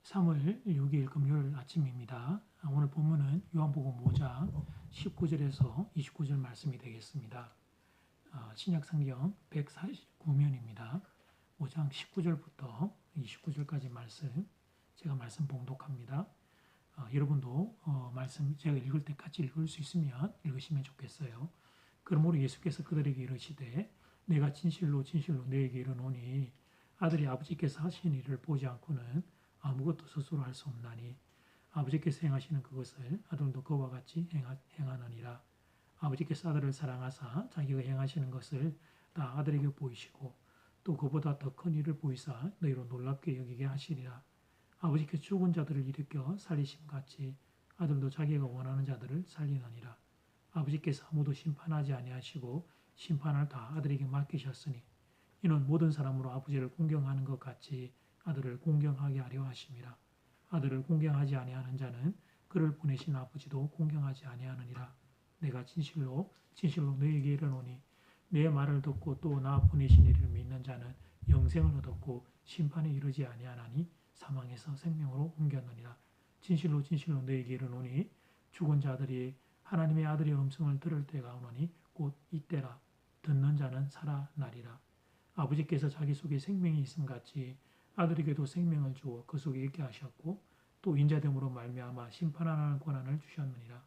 3월 6일 금요일 아침입니다. 오늘 본문은 요한복음 5장 19절에서 29절 말씀이 되겠습니다. 신약성경 149면입니다. 5장 19절부터 29절까지 말씀, 제가 말씀 봉독합니다. 여러분도 말씀 제가 읽을 때 같이 읽을 수 있으면 읽으시면 좋겠어요. 그러므로 예수께서 그들에게 이르시되 내가 진실로 진실로 너에게 이르노니 아들이 아버지께서 하신 일을 보지 않고는 아무것도 스스로 할 수 없나니 아버지께서 행하시는 그것을 아들도 그와 같이 행하느니라. 아버지께서 아들을 사랑하사 자기가 행하시는 것을 다 아들에게 보이시고 또 그보다 더 큰 일을 보이사 너희로 놀랍게 여기게 하시리라. 아버지께서 죽은 자들을 일으켜 살리심 같이 아들도 자기가 원하는 자들을 살리느니라. 아버지께서 아무도 심판하지 아니하시고 심판을 다 아들에게 맡기셨으니 이는 모든 사람으로 아버지를 공경하는 것 같이 아들을 공경하게 하려 하심이라. 아들을 공경하지 아니하는 자는 그를 보내신 아버지도 공경하지 아니하느니라. 내가 진실로 진실로 너희에게 이르노니 내 말을 듣고 또 나 보내신 이를 믿는 자는 영생을 얻었고 심판에 이르지 아니하나니 사망에서 생명으로 옮겼느니라. 진실로 진실로 너희에게 이르노니 죽은 자들이 하나님의 아들의 음성을 들을 때가 오노니 곧 이때라. 듣는 자는 살아나리라. 아버지께서 자기 속에 생명이 있음 같이 아들에게도 생명을 주어 그 속에 있게 하셨고 또 인자됨으로 말미암아 심판하는 권한을 주셨느니라.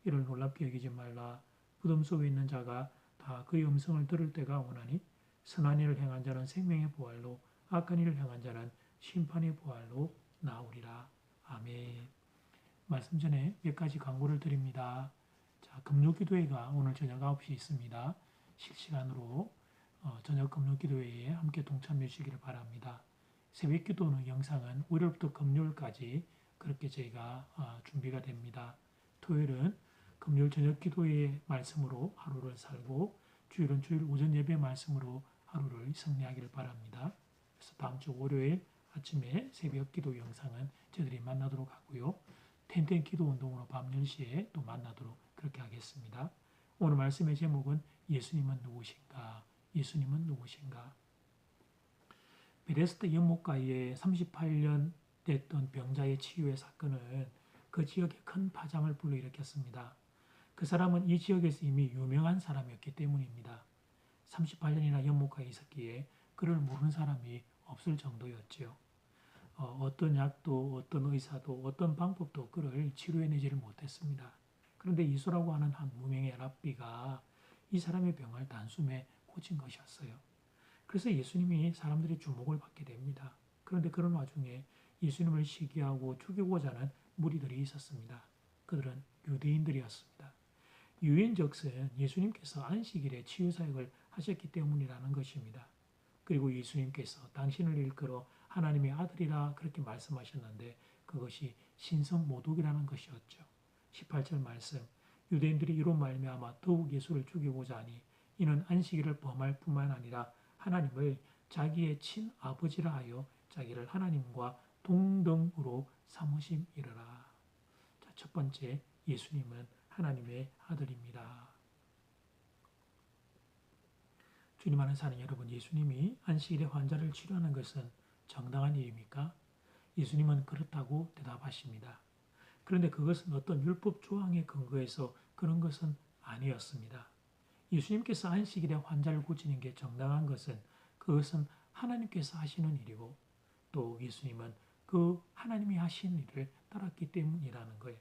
이를 놀랍게 여기지 말라. 무덤 속에 있는 자가 다 그의 음성을 들을 때가 오나니 선한 일을 행한 자는 생명의 부활로 악한 일을 행한 자는 심판의 부활로 나오리라. 아멘. 말씀 전에 몇 가지 광고를 드립니다. 자, 금요기도회가 오늘 저녁 9시 있습니다. 실시간으로 저녁 금요기도회에 함께 동참해 주시기를 바랍니다. 새벽기도는 영상은 월요일부터 금요일까지 그렇게 저희가 준비가 됩니다. 토요일은 금요일 저녁 기도의 말씀으로 하루를 살고 주일은 주일 오전 예배 말씀으로 하루를 승리하기를 바랍니다. 그래서 다음 주 월요일 아침에 새벽 기도 영상은 저희들이 만나도록 하고요. 텐텐 기도 운동으로 밤 10시에 또 만나도록 그렇게 하겠습니다. 오늘 말씀의 제목은 예수님은 누구신가? 예수님은 누구신가? 베데스다 연못가에 38년 됐던 병자의 치유의 사건은 그 지역에 큰 파장을 불러일으켰습니다. 그 사람은 이 지역에서 이미 유명한 사람이었기 때문입니다. 38년이나 연못가에 있었기에 그를 모르는 사람이 없을 정도였지요. 어떤 약도 어떤 의사도 어떤 방법도 그를 치료해내지를 못했습니다. 그런데 이소라고 하는 한 무명의 랍비가 이 사람의 병을 단숨에 고친 것이었어요. 그래서 예수님이 사람들이 주목을 받게 됩니다. 그런데 그런 와중에 예수님을 시기하고 죽이고자 하는 무리들이 있었습니다. 그들은 유대인들이었습니다. 유인적은 예수님께서 안식일에 치유사역을 하셨기 때문이라는 것입니다. 그리고 예수님께서 당신을 일컬어 하나님의 아들이라 그렇게 말씀하셨는데 그것이 신성모독이라는 것이었죠. 18절 말씀, 유대인들이 이로 말미암아 더욱 예수를 죽이고자 하니 이는 안식일을 범할 뿐만 아니라 하나님을 자기의 친아버지라 하여 자기를 하나님과 동등으로 삼으심이러라. 자, 첫 번째, 예수님은 하나님의 아들입니다. 주님 안에 사는 여러분, 예수님이 안식일에 환자를 치료하는 것은 정당한 일입니까? 예수님은 그렇다고 대답하십니다. 그런데 그것은 어떤 율법 조항에 근거해서 그런 것은 아니었습니다. 예수님께서 안식일에 환자를 고치는 게 정당한 것은 그것은 하나님께서 하시는 일이고 또 예수님은 그 하나님이 하신 일을 따랐기 때문이라는 거예요.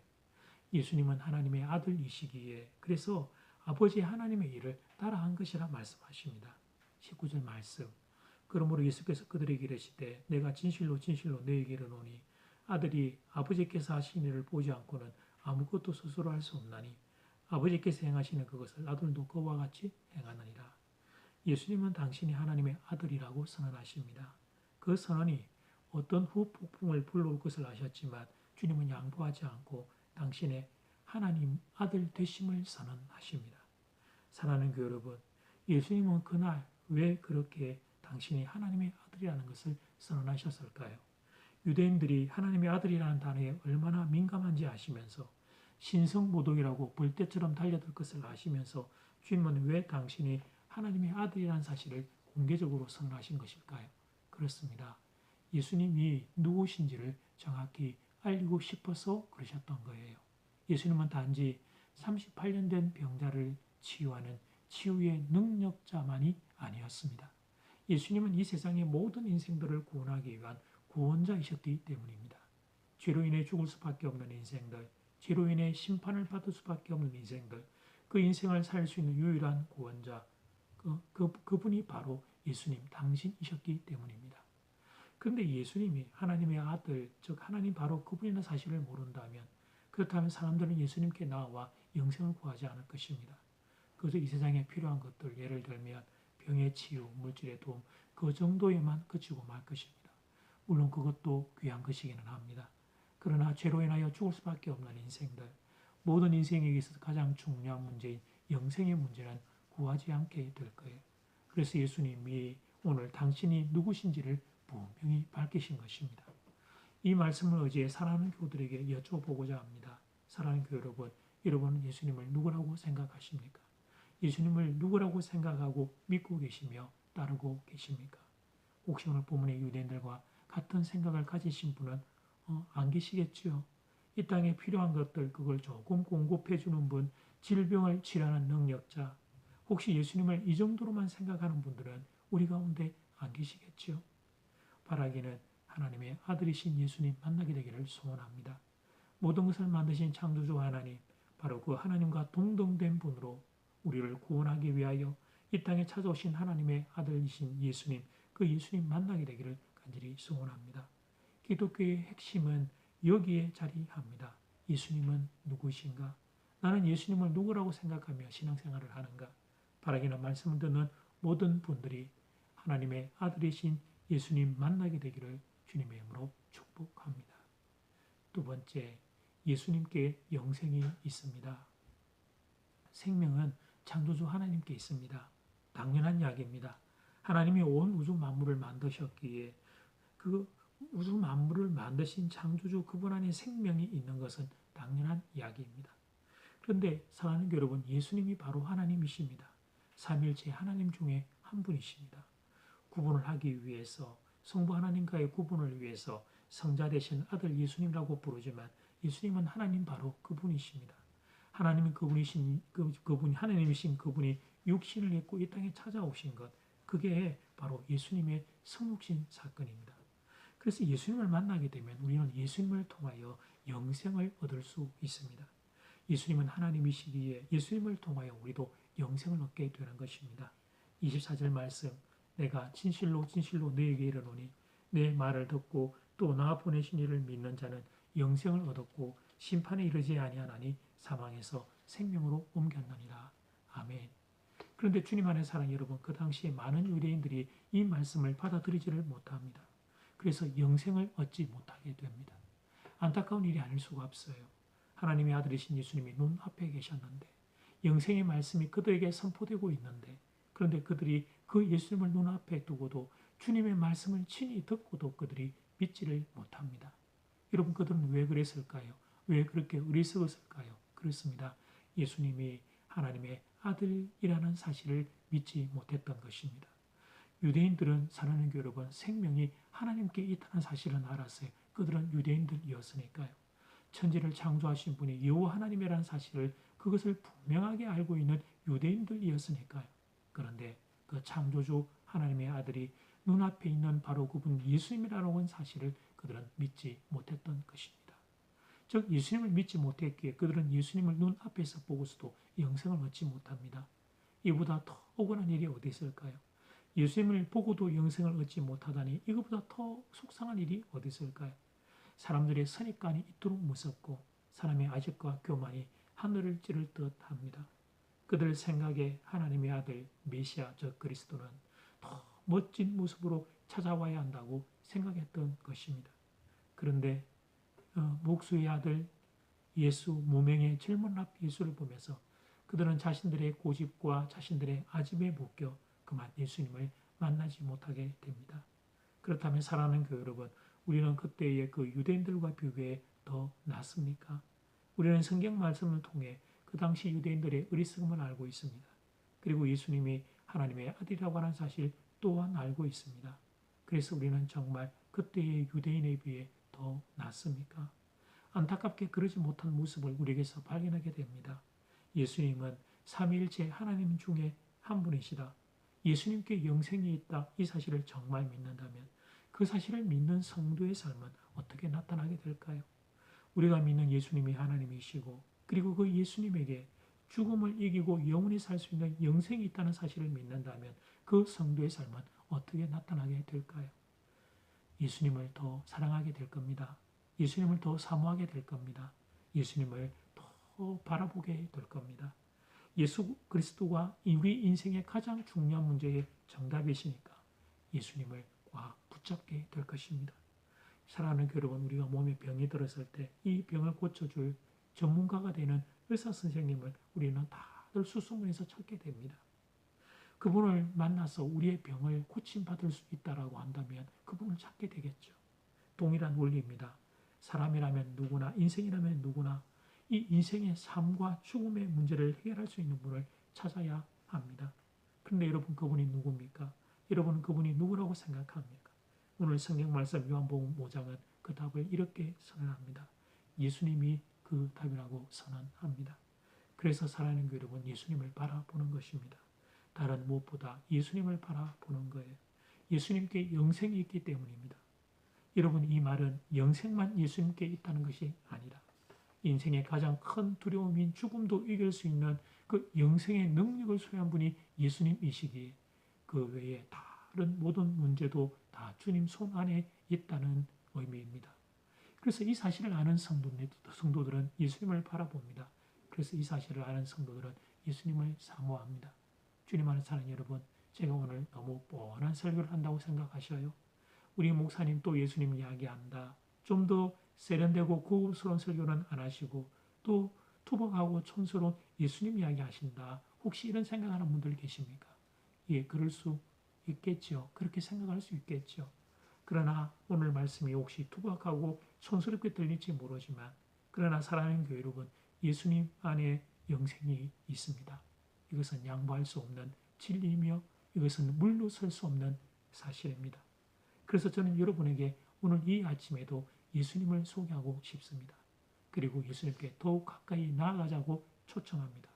예수님은 하나님의 아들이시기에 그래서 아버지 하나님의 일을 따라한 것이라 말씀하십니다. 19절 말씀. 그러므로 예수께서 그들에게 이르시되 내가 진실로 진실로 너희에게 이르노니 아들이 아버지께서 하신 일을 보지 않고는 아무것도 스스로 할 수 없나니 아버지께서 행하시는 그것을 아들도 그와 같이 행하느니라. 예수님은 당신이 하나님의 아들이라고 선언하십니다. 그 선언이 어떤 후폭풍을 불러올 것을 아셨지만 주님은 양보하지 않고 당신의 하나님 아들 되심을 선언하십니다. 사랑하는 교회 여러분, 예수님은 그날 왜 그렇게 당신이 하나님의 아들이라는 것을 선언하셨을까요? 유대인들이 하나님의 아들이라는 단어에 얼마나 민감한지 아시면서 신성모독이라고 벌떼처럼 달려들 것을 아시면서 주님은 왜 당신이 하나님의 아들이라는 사실을 공개적으로 선언하신 것일까요? 그렇습니다. 예수님이 누구신지를 정확히 알리고 싶어서 그러셨던 거예요. 예수님은 단지 38년 된 병자를 치유하는 치유의 능력자만이 아니었습니다. 예수님은 이 세상의 모든 인생들을 구원하기 위한 구원자이셨기 때문입니다. 죄로 인해 죽을 수밖에 없는 인생들, 죄로 인해 심판을 받을 수밖에 없는 인생들, 그 인생을 살 수 있는 유일한 구원자, 그분이 바로 예수님 당신이셨기 때문입니다. 그런데 예수님이 하나님의 아들, 즉 하나님 바로 그분이라는 사실을 모른다면, 그렇다면 사람들은 예수님께 나와 영생을 구하지 않을 것입니다. 그저 이 세상에 필요한 것들, 예를 들면 병의 치유, 물질의 도움, 그 정도에만 그치고 말 것입니다. 물론 그것도 귀한 것이기는 합니다. 그러나 죄로 인하여 죽을 수밖에 없는 인생들, 모든 인생에 있어서 가장 중요한 문제인 영생의 문제는 구하지 않게 될 거예요. 그래서 예수님이 오늘 당신이 누구신지를 분명히 밝히신 것입니다. 이 말씀을 의지해 사랑하는 교우들에게 여쭤보고자 합니다. 사랑하는 교우 여러분, 여러분은 예수님을 누구라고 생각하십니까? 예수님을 누구라고 생각하고 믿고 계시며 따르고 계십니까? 혹시 오늘 본문의 유대인들과 같은 생각을 가지신 분은 안 계시겠지요? 이 땅에 필요한 것들 그걸 조금 공급해 주는 분, 질병을 치료하는 능력자, 혹시 예수님을 이 정도로만 생각하는 분들은 우리 가운데 안 계시겠지요? 바라기는 하나님의 아들이신 예수님 만나게 되기를 소원합니다. 모든 것을 만드신 창조주 하나님, 바로 그 하나님과 동등된 분으로 우리를 구원하기 위하여 이 땅에 찾아오신 하나님의 아들이신 예수님, 그 예수님 만나게 되기를 간절히 소원합니다. 기독교의 핵심은 여기에 자리합니다. 예수님은 누구신가? 나는 예수님을 누구라고 생각하며 신앙생활을 하는가? 바라기는 말씀을 듣는 모든 분들이 하나님의 아들이신 예수님 만나게 되기를 주님의 이름으로 축복합니다. 두 번째, 예수님께 영생이 있습니다. 생명은 창조주 하나님께 있습니다. 당연한 이야기입니다. 하나님이 온 우주 만물을 만드셨기에 그 우주 만물을 만드신 창조주 그분 안에 생명이 있는 것은 당연한 이야기입니다. 그런데 사랑하는 여러분, 예수님이 바로 하나님이십니다. 삼일체 하나님 중에 한 분이십니다. 구분을 하기 위해서, 성부 하나님과의 구분을 위해서 성자 되신 아들 예수님이라고 부르지만 예수님은 하나님 바로 그분이십니다. 하나님은 그분이 하나님이신 그분이 육신을 입고 이 땅에 찾아오신 것, 그게 바로 예수님의 성육신 사건입니다. 그래서 예수님을 만나게 되면 우리는 예수님을 통하여 영생을 얻을 수 있습니다. 예수님은 하나님이시기에 예수님을 통하여 우리도 영생을 얻게 되는 것입니다. 24절 말씀, 내가 진실로 진실로 너에게 이르노니 내 말을 듣고 또 나 보내신 이를 믿는 자는 영생을 얻었고 심판에 이르지 아니하나니 사망에서 생명으로 옮겼느니라. 아멘. 그런데 주님 안에 사랑 여러분, 그 당시에 많은 유대인들이 이 말씀을 받아들이지를 못합니다. 그래서 영생을 얻지 못하게 됩니다. 안타까운 일이 아닐 수가 없어요. 하나님의 아들이신 예수님이 눈앞에 계셨는데 영생의 말씀이 그들에게 선포되고 있는데, 그런데 그들이 그 예수님을 눈앞에 두고도 주님의 말씀을 친히 듣고도 그들이 믿지를 못합니다. 여러분, 그들은 왜 그랬을까요? 왜 그렇게 어리석었을까요? 그렇습니다. 예수님이 하나님의 아들이라는 사실을 믿지 못했던 것입니다. 유대인들은 사랑하는 여러분, 생명이 하나님께 있다는 사실은 알았어요. 그들은 유대인들이었으니까요. 천지를 창조하신 분이 여호와 하나님이라는 사실을, 그것을 분명하게 알고 있는 유대인들이었으니까요. 그런데 그 창조주 하나님의 아들이 눈앞에 있는 바로 그분 예수님이라는 사실을 그들은 믿지 못했던 것입니다. 즉 예수님을 믿지 못했기에 그들은 예수님을 눈앞에서 보고서도 영생을 얻지 못합니다. 이보다 더 억울한 일이 어디 있을까요? 예수님을 보고도 영생을 얻지 못하다니 이것보다 더 속상한 일이 어디 있을까요? 사람들의 선입관이 이토록 무섭고 사람의 아집과 교만이 하늘을 찌를 듯 합니다. 그들 생각에 하나님의 아들 메시아 저 그리스도는 더 멋진 모습으로 찾아와야 한다고 생각했던 것입니다. 그런데 목수의 아들 예수, 무명의 젊은 랍 예수를 보면서 그들은 자신들의 고집과 자신들의 아집에 묶여 그만 예수님을 만나지 못하게 됩니다. 그렇다면 사랑하는 교회 여러분, 우리는 그때의 그 유대인들과 비교해 더 낫습니까? 우리는 성경 말씀을 통해 그 당시 유대인들의 어리석음을 알고 있습니다. 그리고 예수님이 하나님의 아들이라고 하는 사실 또한 알고 있습니다. 그래서 우리는 정말 그때의 유대인에 비해 더 낫습니까? 안타깝게 그러지 못한 모습을 우리에게서 발견하게 됩니다. 예수님은 삼위일체 하나님 중에 한 분이시다. 예수님께 영생이 있다. 이 사실을 정말 믿는다면 그 사실을 믿는 성도의 삶은 어떻게 나타나게 될까요? 우리가 믿는 예수님이 하나님이시고 그리고 그 예수님에게 죽음을 이기고 영원히 살 수 있는 영생이 있다는 사실을 믿는다면 그 성도의 삶은 어떻게 나타나게 될까요? 예수님을 더 사랑하게 될 겁니다. 예수님을 더 사모하게 될 겁니다. 예수님을 더 바라보게 될 겁니다. 예수 그리스도가 우리 인생의 가장 중요한 문제의 정답이시니까 예수님을 꽉 붙잡게 될 것입니다. 사랑하는 여러분, 우리가 몸에 병이 들었을 때 이 병을 고쳐줄 전문가가 되는 의사 선생님을 우리는 다들 수소문해서 찾게 됩니다. 그분을 만나서 우리의 병을 고침받을 수 있다라고 한다면 그분을 찾게 되겠죠. 동일한 원리입니다. 사람이라면 누구나, 인생이라면 누구나 이 인생의 삶과 죽음의 문제를 해결할 수 있는 분을 찾아야 합니다. 그런데 여러분, 그분이 누굽니까? 여러분은 그분이 누구라고 생각합니까? 오늘 성경 말씀 요한복음 5장은 그 답을 이렇게 선언합니다. 예수님이 그 답이라고 선언합니다. 그래서 사랑하는 여러분, 예수님을 바라보는 것입니다. 다른 무엇보다 예수님을 바라보는 거예요. 예수님께 영생이 있기 때문입니다. 여러분, 이 말은 영생만 예수님께 있다는 것이 아니라 인생의 가장 큰 두려움인 죽음도 이길 수 있는 그 영생의 능력을 소유한 분이 예수님이시기에 그 외에 다른 모든 문제도 다 주님 손 안에 있다는 의미입니다. 그래서 이 사실을 아는 성도들은 예수님을 바라봅니다. 그래서 이 사실을 아는 성도들은 예수님을 사모합니다. 주님 안에 사는 여러분, 제가 오늘 너무 뻔한 설교를 한다고 생각하셔요? 우리 목사님 또 예수님 이야기한다. 좀 더 세련되고 고급스러운 설교는 안 하시고 또 투박하고 촌스러운 예수님 이야기 하신다. 혹시 이런 생각하는 분들 계십니까? 예, 그럴 수 있겠죠. 그렇게 생각할 수 있겠죠. 그러나 오늘 말씀이 혹시 투박하고 촌스럽게 들릴지 모르지만 그러나 사랑하는 교회 여러분, 예수님 안에 영생이 있습니다. 이것은 양보할 수 없는 진리이며 이것은 물러설 수 없는 사실입니다. 그래서 저는 여러분에게 오늘 이 아침에도 예수님을 소개하고 싶습니다. 그리고 예수님께 더욱 가까이 나아가자고 초청합니다.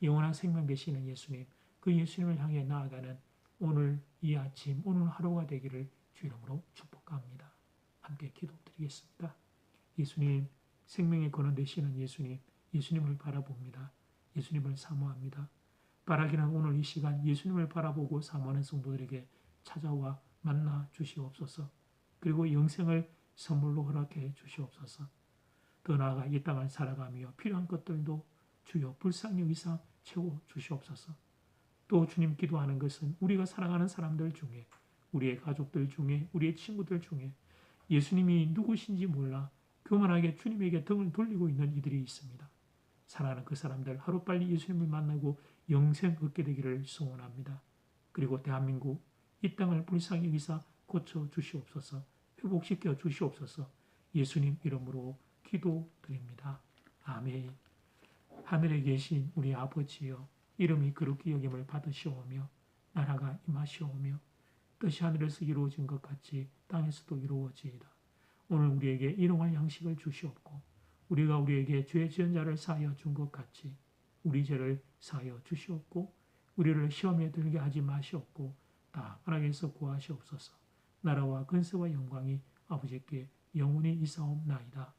영원한 생명 되시는 예수님, 그 예수님을 향해 나아가는 오늘 이 아침, 오늘 하루가 되기를 주 이름으로 축복합니다. 함께 기도드리겠습니다. 예수님, 생명의 근원 되시는 예수님, 예수님을 바라봅니다. 예수님을 사모합니다. 바라기는 오늘 이 시간 예수님을 바라보고 사모하는 성도들에게 찾아와 만나 주시옵소서. 그리고 영생을 선물로 허락해 주시옵소서. 더 나아가 이 땅을 살아가며 필요한 것들도 주여 불쌍히 의사 채워 주시옵소서. 또 주님 기도하는 것은 우리가 사랑하는 사람들 중에, 우리의 가족들 중에, 우리의 친구들 중에 예수님이 누구신지 몰라 교만하게 주님에게 등을 돌리고 있는 이들이 있습니다. 사랑하는 그 사람들 하루빨리 예수님을 만나고 영생 얻게 되기를 소원합니다. 그리고 대한민국 이 땅을 불쌍히 여기사 고쳐 주시옵소서. 회복시켜 주시옵소서. 예수님 이름으로 기도드립니다. 아멘. 하늘에 계신 우리 아버지여, 이름이 거룩히 여김을 받으시오며 나라가 임하시오며 뜻이 하늘에서 이루어진 것 같이 땅에서도 이루어지이다. 오늘 우리에게 일용할 양식을 주시옵고 우리가 우리에게 죄 지은 자를 사하여 준 것 같이 우리 죄를 사하여 주시옵고 우리를 시험에 들게 하지 마시옵고 다 악에서 구하시옵소서. 나라와 근세와 영광이 아버지께 영원히 이사옵나이다.